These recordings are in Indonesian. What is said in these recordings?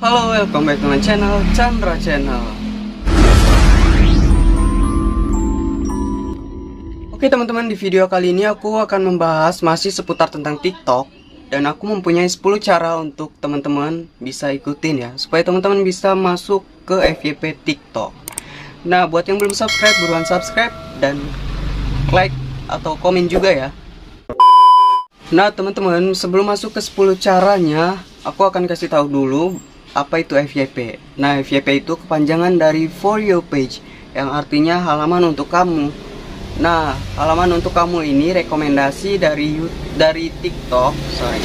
Halo, welcome back to my channel, Chandra Channel. Oke teman-teman, di video kali ini aku akan membahas masih seputar tentang TikTok. Dan aku mempunyai 10 cara untuk teman-teman bisa ikutin ya, supaya teman-teman bisa masuk ke FYP TikTok. Nah, buat yang belum subscribe, buruan subscribe dan like atau komen juga ya. Nah teman-teman, sebelum masuk ke 10 caranya, aku akan kasih tahu dulu apa itu FYP. Nah, FYP itu kepanjangan dari For You Page, yang artinya halaman untuk kamu. Nah, halaman untuk kamu ini rekomendasi dari TikTok.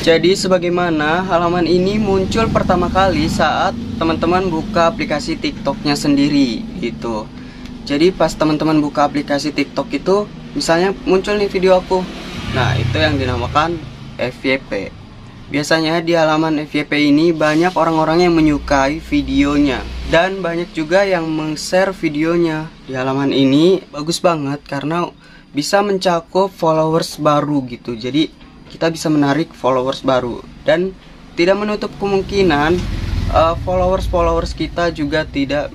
Jadi sebagaimana halaman ini muncul pertama kali saat teman-teman buka aplikasi TikToknya sendiri gitu. Jadi pas teman-teman buka aplikasi TikTok itu, misalnya muncul nih video aku. Nah, itu yang dinamakan FYP. Biasanya di halaman FYP ini banyak orang-orang yang menyukai videonya, dan banyak juga yang meng-share videonya. Di halaman ini bagus banget karena bisa mencakup followers baru gitu. Jadi kita bisa menarik followers baru, dan tidak menutup kemungkinan followers kita juga tidak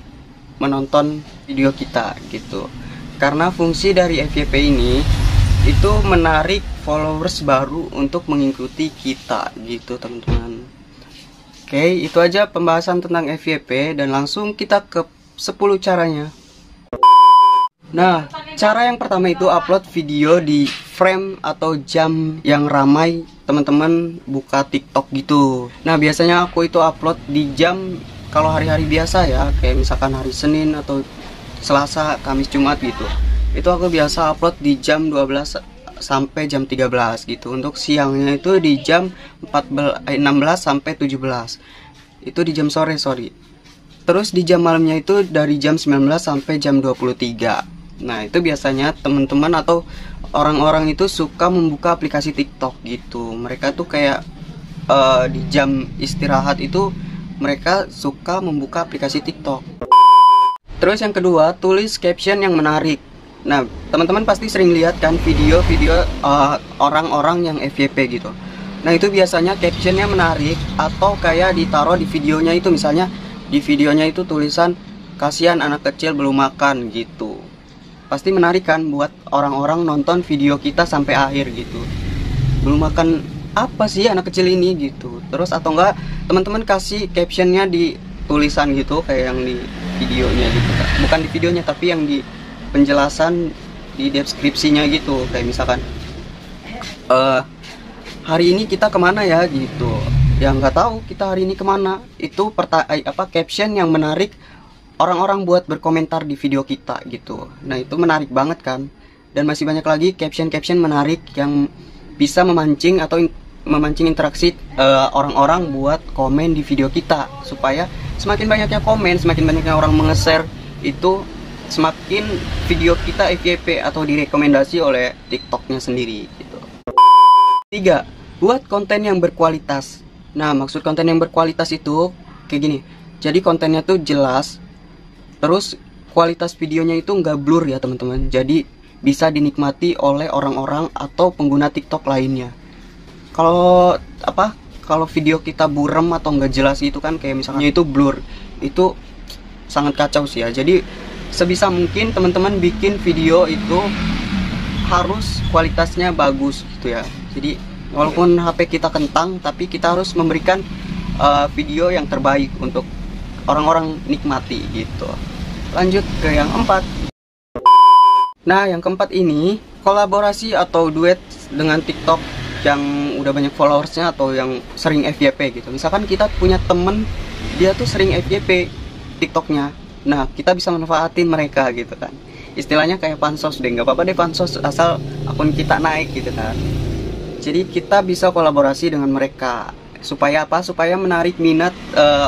menonton video kita gitu. Karena fungsi dari FYP ini itu menarik followers baru untuk mengikuti kita gitu teman-teman. Oke, itu aja pembahasan tentang FYP, dan langsung kita ke 10 caranya. Nah, cara yang pertama itu upload video di frame atau jam yang ramai teman-teman buka TikTok gitu. Nah, biasanya aku itu upload di jam, kalau hari-hari biasa ya, kayak misalkan hari Senin atau Selasa, Kamis, Jumat gitu. Itu aku biasa upload di jam 12 sampai jam 13 gitu. Untuk siangnya itu di jam 16 sampai 17. Itu di jam sore. Terus di jam malamnya itu dari jam 19 sampai jam 23. Nah, itu biasanya teman-teman atau orang-orang itu suka membuka aplikasi TikTok gitu. Mereka tuh kayak di jam istirahat itu mereka suka membuka aplikasi TikTok. Terus yang kedua, tulis caption yang menarik. Nah, teman-teman pasti sering lihat kan video-video orang-orang yang FYP gitu. Nah, itu biasanya captionnya menarik, atau kayak ditaruh di videonya itu. Misalnya di videonya itu tulisan kasihan anak kecil belum makan gitu. Pasti menarik kan buat orang-orang nonton video kita sampai akhir gitu. Belum makan apa sih anak kecil ini gitu. Terus atau enggak teman-teman kasih captionnya di tulisan gitu kayak yang di videonya gitu. Bukan di videonya tapi yang di penjelasan di deskripsinya gitu, kayak misalkan hari ini kita kemana ya gitu. Yang nggak tahu kita hari ini kemana, itu caption yang menarik orang-orang buat berkomentar di video kita gitu. Nah, itu menarik banget kan. Dan masih banyak lagi caption menarik yang bisa memancing interaksi orang-orang buat komen di video kita, supaya semakin banyaknya komen, semakin banyaknya orang menge-share, itu semakin video kita FYP atau direkomendasi oleh TikToknya sendiri gitu. 3. Buat konten yang berkualitas. Nah, maksud konten yang berkualitas itu kayak gini. Jadi kontennya tuh jelas, terus kualitas videonya itu nggak blur ya teman-teman. Jadi bisa dinikmati oleh orang-orang atau pengguna TikTok lainnya. Kalau video kita buram atau nggak jelas itu kan, kayak misalnya itu blur, itu sangat kacau sih ya. Jadi sebisa mungkin teman-teman bikin video itu harus kualitasnya bagus gitu ya. Jadi walaupun HP kita kentang, tapi kita harus memberikan video yang terbaik untuk orang-orang nikmati gitu. Lanjut ke yang 4. Nah, yang keempat ini kolaborasi atau duet dengan TikTok yang udah banyak followersnya atau yang sering FYP gitu. Misalkan kita punya temen, dia tuh sering FYP TikToknya. Nah, kita bisa manfaatin mereka gitu kan. Istilahnya kayak pansos deh, nggak apa-apa deh pansos asal akun kita naik gitu kan. Jadi kita bisa kolaborasi dengan mereka. Supaya apa? Supaya menarik minat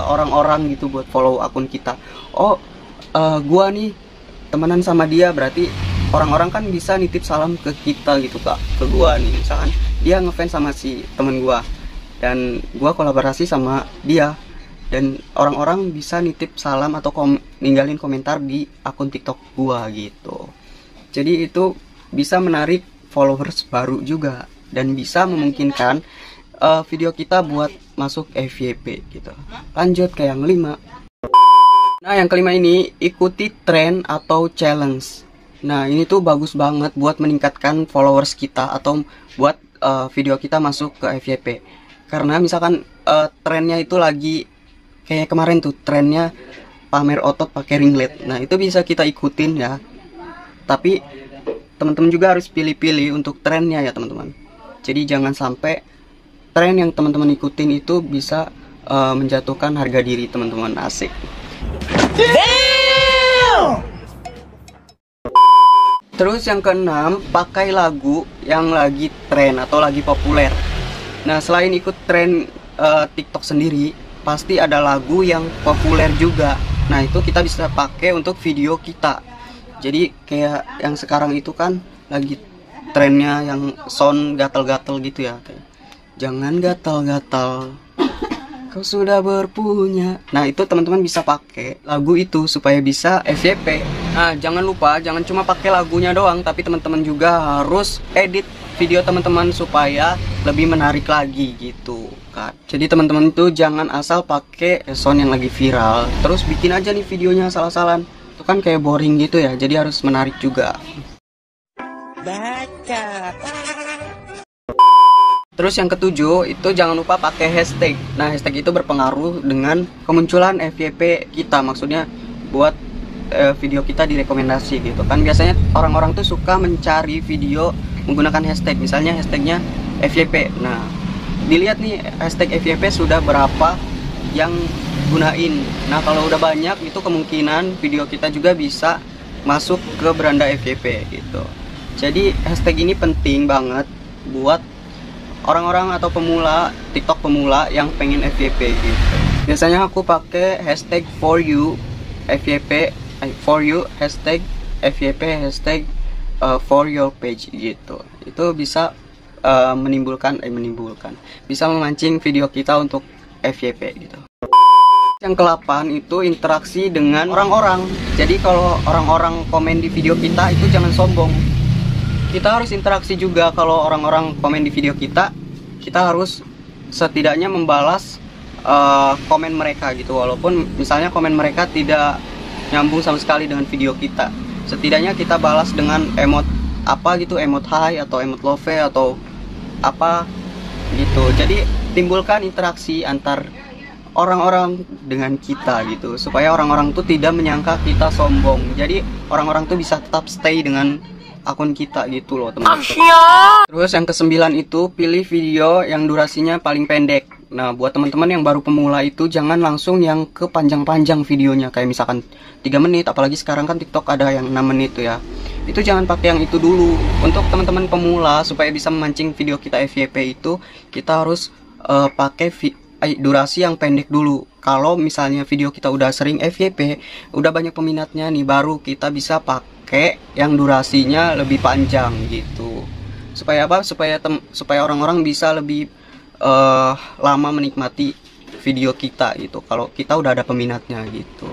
orang-orang gitu buat follow akun kita. Oh, gua nih temenan sama dia, berarti orang-orang kan bisa nitip salam ke kita gitu kak, ke gua nih. Misalkan dia ngefans sama si temen gua, dan gua kolaborasi sama dia, dan orang-orang bisa nitip salam atau ninggalin komentar di akun TikTok gua gitu. Jadi itu bisa menarik followers baru juga, dan bisa memungkinkan video kita buat masuk FYP gitu. Lanjut ke yang kelima. Nah, yang kelima ini ikuti tren atau challenge. Nah, ini tuh bagus banget buat meningkatkan followers kita atau buat video kita masuk ke FYP. Karena misalkan trennya itu lagi kayak kemarin tuh trennya pamer otot pakai ringlet. Nah, itu bisa kita ikutin ya. Tapi teman-teman juga harus pilih-pilih untuk trennya ya teman-teman. Jadi jangan sampai tren yang teman-teman ikutin itu bisa menjatuhkan harga diri teman-teman. Asik. Damn! Terus yang keenam, pakai lagu yang lagi tren atau lagi populer. Nah, selain ikut tren TikTok sendiri, pasti ada lagu yang populer juga. Nah, itu kita bisa pakai untuk video kita. Jadi kayak yang sekarang itu kan lagi trennya yang sound gatal-gatal gitu ya, kayak jangan gatal-gatal, kau sudah berpunya. Nah, itu teman-teman bisa pakai lagu itu supaya bisa FYP. Nah, jangan lupa jangan cuma pakai lagunya doang, tapi teman-teman juga harus edit video teman-teman supaya lebih menarik lagi gitu kan. Jadi teman-teman itu jangan asal pakai sound yang lagi viral terus bikin aja nih videonya salah-salahan. Itu kan kayak boring gitu ya. Jadi harus menarik juga. Baca. Terus yang ketujuh itu jangan lupa pakai hashtag. Nah, hashtag itu berpengaruh dengan kemunculan FYP kita. Maksudnya buat video kita direkomendasi gitu kan. Biasanya orang-orang tuh suka mencari video menggunakan hashtag. Misalnya hashtagnya FYP. Nah, dilihat nih hashtag FYP sudah berapa yang gunain. Nah, kalau udah banyak itu kemungkinan video kita juga bisa masuk ke beranda FYP gitu. Jadi hashtag ini penting banget buat orang-orang atau pemula, TikTok pemula yang pengen FYP gitu. Biasanya aku pakai hashtag for you FYP, for you hashtag FYP hashtag for your page gitu. Itu bisa menimbulkan bisa memancing video kita untuk FYP gitu. Yang ke-8 itu interaksi dengan orang-orang. Jadi kalau orang-orang komen di video kita itu jangan sombong. Kita harus interaksi juga. Kalau orang-orang komen di video kita harus setidaknya membalas komen mereka gitu. Walaupun misalnya komen mereka tidak nyambung sama sekali dengan video kita, setidaknya kita balas dengan emot apa gitu, emot hi atau emot love atau apa gitu. Jadi timbulkan interaksi antar orang-orang dengan kita gitu, supaya orang-orang tuh tidak menyangka kita sombong. Jadi orang-orang tuh bisa tetap stay dengan akun kita gitu loh teman-teman. Terus yang ke-9 itu pilih video yang durasinya paling pendek. Nah, buat teman-teman yang baru pemula itu jangan langsung yang ke panjang-panjang videonya, kayak misalkan 3 menit, apalagi sekarang kan TikTok ada yang 6 menit tuh ya. Itu jangan pakai yang itu dulu. Untuk teman-teman pemula supaya bisa memancing video kita FYP itu, kita harus pakai durasi yang pendek dulu. Kalau misalnya video kita udah sering FYP, udah banyak peminatnya nih, baru kita bisa pakai yang durasinya lebih panjang gitu. Supaya apa? Supaya orang-orang bisa lebih lama menikmati video kita gitu. Kalau kita udah ada peminatnya gitu.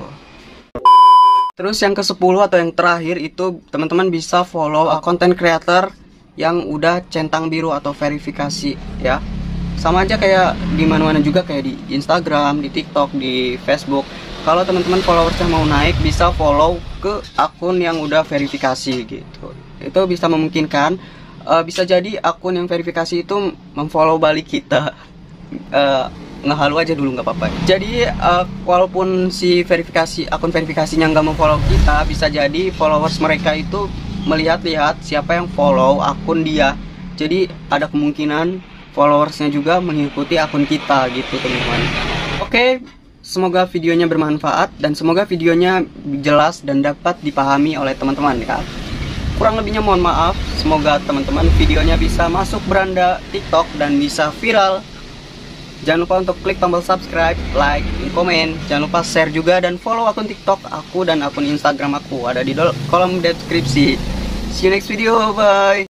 Terus yang ke-10 atau yang terakhir itu teman-teman bisa follow content creator yang udah centang biru atau verifikasi ya. Sama aja kayak di mana-mana juga, kayak di Instagram, di TikTok, di Facebook. Kalau teman-teman followersnya mau naik, bisa follow ke akun yang udah verifikasi gitu. Itu bisa memungkinkan, bisa jadi akun yang verifikasi itu memfollow balik kita. Ngehalu aja dulu nggak apa-apa. Jadi walaupun si akun verifikasinya nggak memfollow kita, bisa jadi followers mereka itu melihat-lihat siapa yang follow akun dia. Jadi ada kemungkinan followersnya juga mengikuti akun kita gitu teman-teman. Oke, semoga videonya bermanfaat dan semoga videonya jelas dan dapat dipahami oleh teman-teman ya. Kurang lebihnya mohon maaf. Semoga teman-teman videonya bisa masuk beranda TikTok dan bisa viral. Jangan lupa untuk klik tombol subscribe, like, dan komen. Jangan lupa share juga dan follow akun TikTok aku dan akun Instagram aku, ada di kolom deskripsi. See you next video, bye.